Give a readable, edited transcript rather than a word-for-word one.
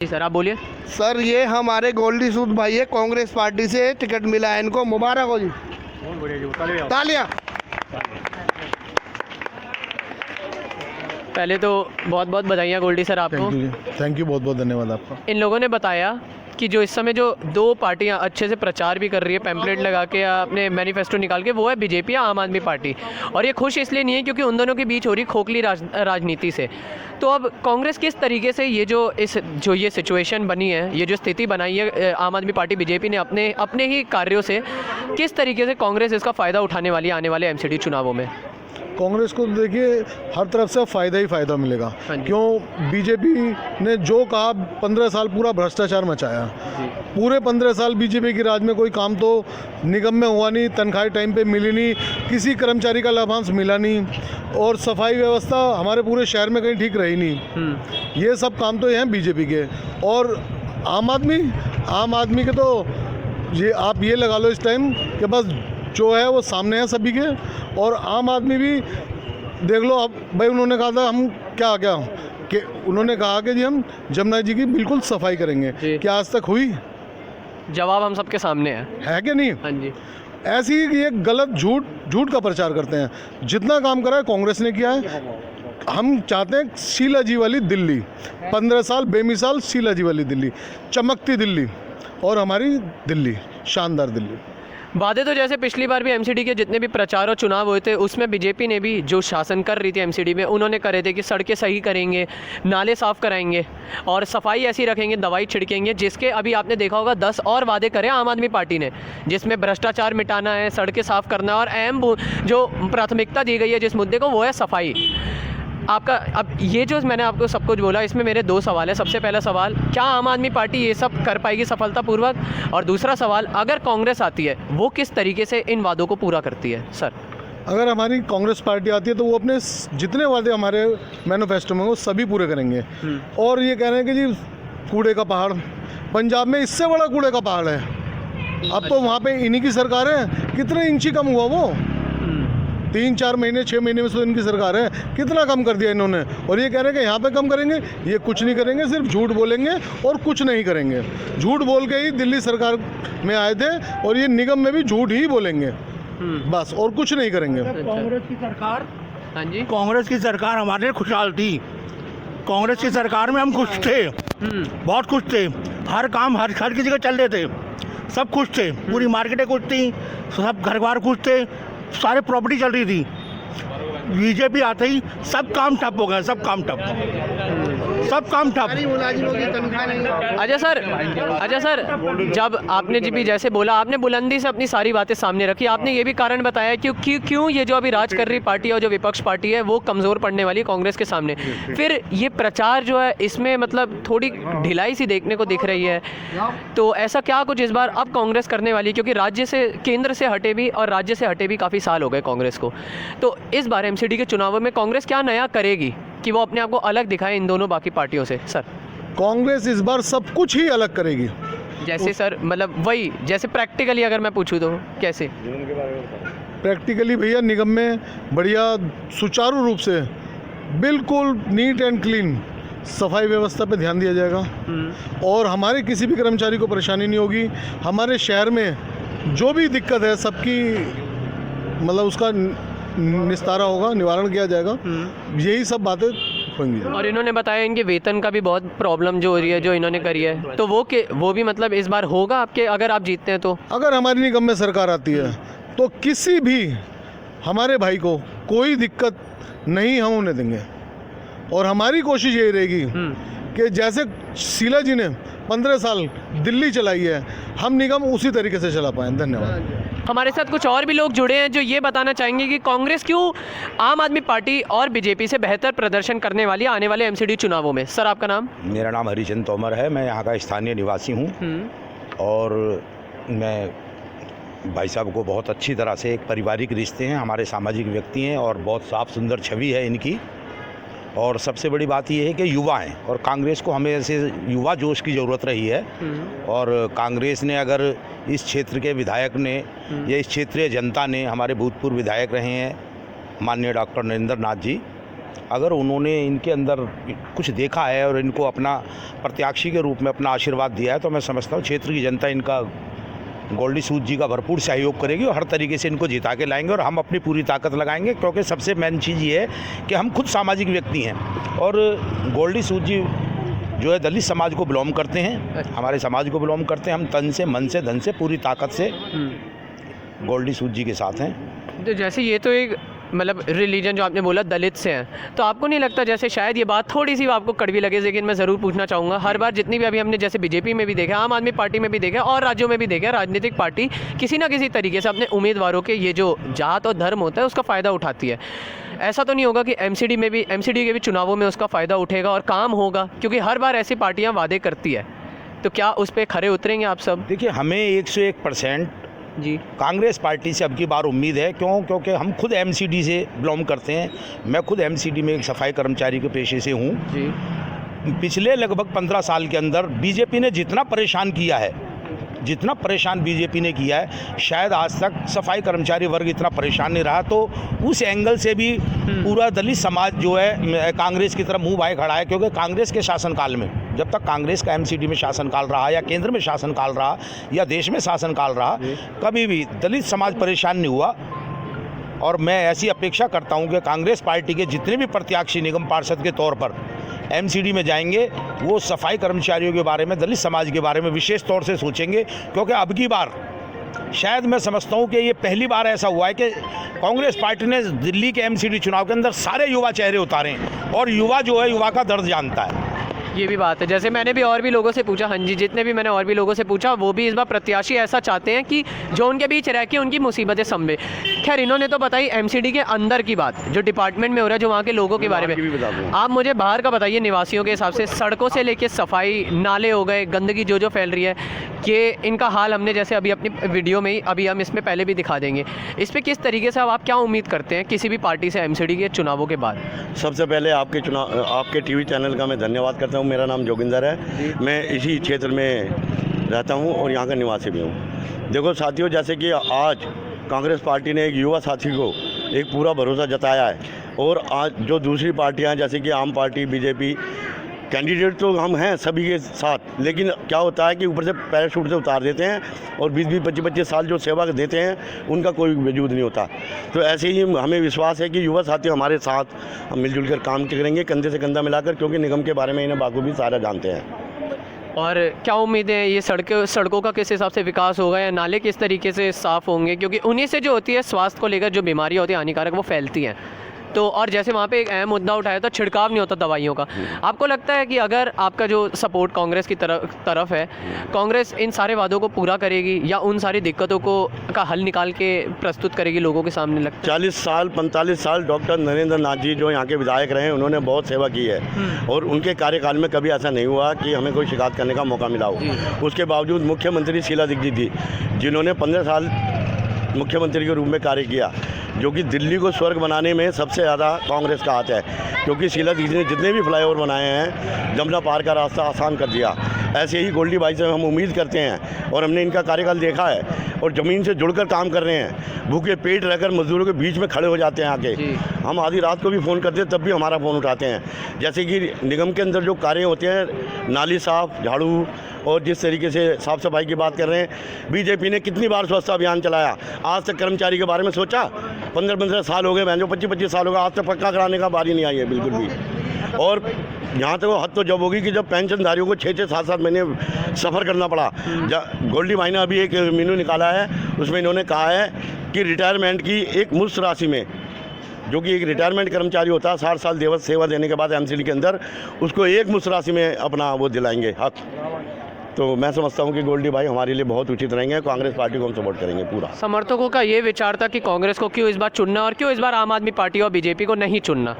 जी sir, आप बोलिए। Sir ये हमारे गोल्डी सूद भाई है, कांग्रेस पार्टी से टिकट मिला है इनको, मुबारक हो जी। बहुत बढ़िया जी, तालियां। पहले तो बहुत बहुत बधाइयाँ गोल्डी सर आपको। थैंक यू, बहुत बहुत धन्यवाद आपका। इन लोगों ने बताया कि जो इस समय जो दो पार्टियां अच्छे से प्रचार भी कर रही है, पैम्पलेट लगा के या अपने मैनिफेस्टो निकाल के, वो है बीजेपी या आम आदमी पार्टी। और ये खुश इसलिए नहीं है क्योंकि उन दोनों के बीच हो रही खोखली राजनीति से। तो अब कांग्रेस किस तरीके से ये सिचुएशन बनी है, ये जो स्थिति बनाई है आम आदमी पार्टी बीजेपी ने अपने ही कार्यों से, किस तरीके से कांग्रेस इसका फ़ायदा उठाने वाली है आने वाले एमसीडी चुनावों में? कांग्रेस को देखिए हर तरफ से फ़ायदा ही फ़ायदा मिलेगा। क्यों? बीजेपी ने जो कहा 15 साल पूरा भ्रष्टाचार मचाया। पूरे 15 साल बीजेपी के राज में कोई काम तो निगम में हुआ नहीं, तनख्वाही टाइम पे मिली नहीं, किसी कर्मचारी का लाभांश मिला नहीं, और सफाई व्यवस्था हमारे पूरे शहर में कहीं ठीक रही नहीं। ये सब काम तो हैं बीजेपी के। और आम आदमी के तो ये आप ये लगा लो इस टाइम कि बस जो है वो सामने है सभी के। और आम आदमी भी देख लो, अब भाई उन्होंने कहा था हम क्या कि उन्होंने कहा कि जी हम जमुना जी की बिल्कुल सफाई करेंगे। क्या आज तक हुई? जवाब हम सबके सामने है कि नहीं? हाँ जी। ऐसी ये गलत झूठ का प्रचार करते हैं। जितना काम करा है कांग्रेस ने किया है। हम चाहते हैं शीला जी वाली दिल्ली, 15 साल बेमिसाल शीला जी वाली दिल्ली, चमकती दिल्ली, और हमारी दिल्ली शानदार दिल्ली। वादे तो जैसे पिछली बार भी एमसीडी के जितने भी प्रचार और चुनाव हुए थे, उसमें बीजेपी ने भी जो शासन कर रही थी एमसीडी में, उन्होंने करे थे कि सड़कें सही करेंगे, नाले साफ़ कराएंगे और सफाई ऐसी रखेंगे, दवाई छिड़केंगे, जिसके अभी आपने देखा होगा 10 और वादे करे आम आदमी पार्टी ने, जिसमें भ्रष्टाचार मिटाना है, सड़कें साफ़ करना है, और अहम जो प्राथमिकता दी गई है जिस मुद्दे को, वो है सफाई। आपका अब ये जो मैंने आपको सब कुछ बोला, इसमें मेरे 2 सवाल है। सबसे पहला सवाल, क्या आम आदमी पार्टी ये सब कर पाएगी सफलतापूर्वक? और दूसरा सवाल, अगर कांग्रेस आती है वो किस तरीके से इन वादों को पूरा करती है? सर, अगर हमारी कांग्रेस पार्टी आती है तो वो अपने जितने वादे हमारे मैनिफेस्टो में वो सभी पूरे करेंगे। और ये कह रहे हैं कि जी कूड़े का पहाड़, पंजाब में इससे बड़ा कूड़े का पहाड़ है। अब तो वहाँ पे इन्हीं की सरकार है। कितने इंची कम हुआ वो? 3-4 महीने 6 महीने में तो इनकी सरकार है, कितना कम कर दिया इन्होंने। और ये कह रहे हैं कि यहाँ पे कम करेंगे। ये कुछ नहीं करेंगे, सिर्फ झूठ बोलेंगे और कुछ नहीं करेंगे। झूठ बोल के ही दिल्ली सरकार में आए थे, और ये निगम में भी झूठ ही बोलेंगे बस, और कुछ नहीं करेंगे। कांग्रेस की सरकार, हाँ जी, कांग्रेस की सरकार हमारे लिए खुशहाल थी। कांग्रेस की सरकार में हम खुश थे, बहुत खुश थे। हर काम हर की जगह चल रहे थे, सब खुश थे, पूरी मार्केटें खुश थी, सब घर बार खुश थे, सारे प्रॉपर्टी चल रही थी। बीजेपी आते ही सब काम ठप हो गए, सब काम ठप। अच्छा सर, जब आपने जी भी जैसे बोला, आपने बुलंदी से अपनी सारी बातें सामने रखी, आपने ये भी कारण बताया क्यों ये जो अभी राज कर रही पार्टी और जो विपक्ष पार्टी है वो कमज़ोर पड़ने वाली कांग्रेस के सामने। फिर ये प्रचार जो है इसमें मतलब थोड़ी ढिलाई सी देखने को दिख रही है। तो ऐसा क्या कुछ इस बार अब कांग्रेस करने वाली, क्योंकि राज्य से, केंद्र से हटे भी और राज्य से हटे भी काफ़ी साल हो गए कांग्रेस को, तो इस बार एमसीडी के चुनावों में कांग्रेस क्या नया करेगी कि वो अपने आप को अलग दिखाए इन दोनों बाकी पार्टियों से? सर, कांग्रेस इस बार सब कुछ ही अलग करेगी। जैसे सर, मतलब वही, जैसे प्रैक्टिकली अगर मैं पूछूं तो कैसे? प्रैक्टिकली भैया, निगम में बढ़िया सुचारू रूप से बिल्कुल नीट एंड क्लीन सफाई व्यवस्था पे ध्यान दिया जाएगा, और हमारे किसी भी कर्मचारी को परेशानी नहीं होगी। हमारे शहर में जो भी दिक्कत है सबकी मतलब उसका निस्तारा होगा, निवारण किया जाएगा। यही सब बातें होंगी। और इन्होंने बताया इनके वेतन का भी बहुत प्रॉब्लम जो हो रही है, जो इन्होंने करी है, तो वो भी मतलब इस बार होगा आपके, अगर आप जीतते हैं तो? अगर हमारी निगम में सरकार आती है तो किसी भी हमारे भाई को कोई दिक्कत नहीं हम उन्हें देंगे। और हमारी कोशिश यही रहेगी कि जैसे शीला जी ने 15 साल दिल्ली चलाई है, हम निगम उसी तरीके से चला पाएँ। धन्यवाद। हमारे साथ कुछ और भी लोग जुड़े हैं जो ये बताना चाहेंगे कि कांग्रेस क्यों आम आदमी पार्टी और बीजेपी से बेहतर प्रदर्शन करने वाली है आने वाले एमसीडी चुनावों में। सर, आपका नाम? मेरा नाम हरिचंद तोमर है, मैं यहाँ का स्थानीय निवासी हूँ। और मैं भाई साहब को बहुत अच्छी तरह से, एक पारिवारिक रिश्ते हैं, हमारे सामाजिक व्यक्ति हैं, और बहुत साफ सुंदर छवि है इनकी। और सबसे बड़ी बात यह है कि युवा हैं, और कांग्रेस को हमें ऐसे युवा जोश की ज़रूरत रही है। और कांग्रेस ने, अगर इस क्षेत्र के विधायक ने या इस क्षेत्रीय जनता ने, हमारे भूतपूर्व विधायक रहे हैं माननीय डॉक्टर नरेंद्र नाथ जी, अगर उन्होंने इनके अंदर कुछ देखा है और इनको अपना प्रत्याशी के रूप में अपना आशीर्वाद दिया है, तो मैं समझता हूँ क्षेत्र की जनता इनका गोल्डी सूद जी का भरपूर सहयोग करेगी और हर तरीके से इनको जिता के लाएंगे और हम अपनी पूरी ताकत लगाएंगे, क्योंकि सबसे मेन चीज़ ये है कि हम खुद सामाजिक व्यक्ति हैं और गोल्डी सूद जी जो है दलित समाज को बिलोंग करते हैं, हमारे समाज को बिलोंग करते हैं। हम तन से, मन से, धन से, पूरी ताकत से गोल्डी सूद जी के साथ हैं। तो जैसे ये तो एक मतलब रिलीजन जो आपने बोला दलित से हैं, तो आपको नहीं लगता जैसे शायद ये बात थोड़ी सी आपको कड़वी लगे, लेकिन मैं ज़रूर पूछना चाहूँगा, हर बार जितनी भी अभी हमने जैसे बीजेपी में भी देखा, आम आदमी पार्टी में भी देखा और राज्यों में भी देखा, राजनीतिक पार्टी किसी ना किसी तरीके से अपने उम्मीदवारों के ये जो जात और धर्म होता है उसका फ़ायदा उठाती है। ऐसा तो नहीं होगा कि एमसीडी के भी चुनावों में उसका फ़ायदा उठेगा और काम होगा, क्योंकि हर बार ऐसी पार्टियाँ वादे करती है, तो क्या उस पर खरे उतरेंगे आप सब? देखिए, हमें 101% जी कांग्रेस पार्टी से अब की बार उम्मीद है। क्योंकि हम खुद एमसीडी से बिलोंग करते हैं। मैं खुद एमसीडी में एक सफाई कर्मचारी के पेशे से हूँ जी। पिछले लगभग 15 साल के अंदर बीजेपी ने जितना परेशान किया है, जितना परेशान बीजेपी ने किया है, शायद आज तक सफाई कर्मचारी वर्ग इतना परेशान नहीं रहा। तो उस एंगल से भी पूरा दलित समाज जो है कांग्रेस की तरफ मुंह भाई खड़ा है, क्योंकि कांग्रेस के शासनकाल में, जब तक कांग्रेस का एमसीडी में शासनकाल रहा या केंद्र में शासनकाल रहा या देश में शासनकाल रहा, कभी भी दलित समाज परेशान नहीं हुआ। और मैं ऐसी अपेक्षा करता हूं कि कांग्रेस पार्टी के जितने भी प्रत्याशी निगम पार्षद के तौर पर एमसीडी में जाएंगे, वो सफाई कर्मचारियों के बारे में, दलित समाज के बारे में विशेष तौर से सोचेंगे। क्योंकि अब की बार शायद मैं समझता हूं कि ये पहली बार ऐसा हुआ है कि कांग्रेस पार्टी ने दिल्ली के एमसीडी चुनाव के अंदर सारे युवा चेहरे उतारे और युवा जो है युवा का दर्द जानता है। ये भी बात है। जैसे मैंने भी और भी लोगों से पूछा, हाँ जी, जितने भी मैंने और भी लोगों से पूछा, वो भी इस बार प्रत्याशी ऐसा चाहते हैं कि जो उनके बीच रह के उनकी मुसीबतें संभे। खैर, इन्होंने तो बताई एमसीडी के अंदर की बात, जो डिपार्टमेंट में हो रहा है, जो वहाँ के लोगों के बारे में। आप मुझे बाहर का बताइए, निवासियों के हिसाब से सड़कों से लेके सफाई, नाले हो गए, गंदगी जो फैल रही है, कि इनका हाल हमने जैसे अभी अपनी वीडियो में ही, अभी हम इसमें पहले भी दिखा देंगे, इस पर किस तरीके से आप क्या उम्मीद करते हैं किसी भी पार्टी से एमसीडी के चुनावों के बाद? सबसे पहले आपके टीवी चैनल का मैं धन्यवाद करता हूं। मेरा नाम जोगिंदर है, मैं इसी क्षेत्र में रहता हूं और यहां का निवासी भी हूं। देखो साथियों, जैसे कि आज कांग्रेस पार्टी ने एक युवा साथी को एक पूरा भरोसा जताया है, और आज जो दूसरी पार्टियां जैसे कि आम पार्टी, बीजेपी, कैंडिडेट तो हम हैं सभी के साथ, लेकिन क्या होता है कि ऊपर से पैराशूट से उतार देते हैं और 20-20, 25-25 साल जो सेवा देते हैं उनका कोई वजूद नहीं होता। तो ऐसे ही हमें विश्वास है कि युवा साथी हमारे साथ हम मिलजुल कर काम करेंगे, कंधे से कंधा मिलाकर, क्योंकि निगम के बारे में इन्हें बाखूबी सारा जानते हैं। और क्या उम्मीद है, ये सड़कों का किस हिसाब से विकास होगा या नाले किस तरीके से साफ़ होंगे? क्योंकि उन्हीं से जो होती है स्वास्थ्य को लेकर जो बीमारियाँ होती हैं हानिकारक, वो फैलती हैं। तो और जैसे वहाँ पे एक अहम मुद्दा उठाया था, छिड़काव नहीं होता दवाइयों का। आपको लगता है कि अगर आपका जो सपोर्ट कांग्रेस की तरफ है, कांग्रेस इन सारे वादों को पूरा करेगी या उन सारी दिक्कतों का हल निकाल के प्रस्तुत करेगी लोगों के सामने? लगता है 40 साल 45 साल डॉक्टर नरेंद्र नाथ जी जो यहाँ के विधायक रहे, उन्होंने बहुत सेवा की है और उनके कार्यकाल में कभी ऐसा नहीं हुआ कि हमें कोई शिकायत करने का मौका मिला हो। उसके बावजूद मुख्यमंत्री शीला दीक्षित जी, जिन्होंने 15 साल मुख्यमंत्री के रूप में कार्य किया, जो कि दिल्ली को स्वर्ग बनाने में सबसे ज़्यादा कांग्रेस का हाथ है, क्योंकि शीला दीक्षित ने जितने भी फ्लाईओवर बनाए हैं, जमुना पार का रास्ता आसान कर दिया। ऐसे ही गोल्डी भाई से हम उम्मीद करते हैं और हमने इनका कार्यकाल देखा है और ज़मीन से जुड़कर काम कर रहे हैं। भूखे पेट रहकर मजदूरों के बीच में खड़े हो जाते हैं आके। हम आधी रात को भी फ़ोन करते हैं तब भी हमारा फ़ोन उठाते हैं। जैसे कि निगम के अंदर जो कार्य होते हैं, नाली साफ, झाड़ू, और जिस तरीके से साफ़ सफाई की बात कर रहे हैं, बीजेपी ने कितनी बार स्वच्छता अभियान चलाया, आज तक कर्मचारी के बारे में सोचा? 15-15 साल हो गए, मैं जो 25-25 साल हो गए, आज तक पक्का कराने का बारी नहीं आई है बिल्कुल भी। और यहाँ तक वो हद तो जब होगी कि जब पेंशनधारियों को 6-6, 7-7 महीने सफ़र करना पड़ा। गोल्डी भाई ने अभी एक मेनू निकाला है, उसमें इन्होंने कहा है कि रिटायरमेंट की एक मुश्त राशि में, जो कि एक रिटायरमेंट कर्मचारी होता है 60 साल दिवस सेवा देने के बाद एमसीडी के अंदर, उसको एक मुश्त राशि में अपना वो दिलाएंगे हक। तो मैं समझता हूं कि गोल्डी भाई हमारे लिए बहुत उचित रहेंगे, कांग्रेस पार्टी को हम सपोर्ट करेंगे पूरा। समर्थकों का ये विचार था कि कांग्रेस को क्यों इस बार चुनना और क्यों इस बार आम आदमी पार्टी और बीजेपी को नहीं चुनना?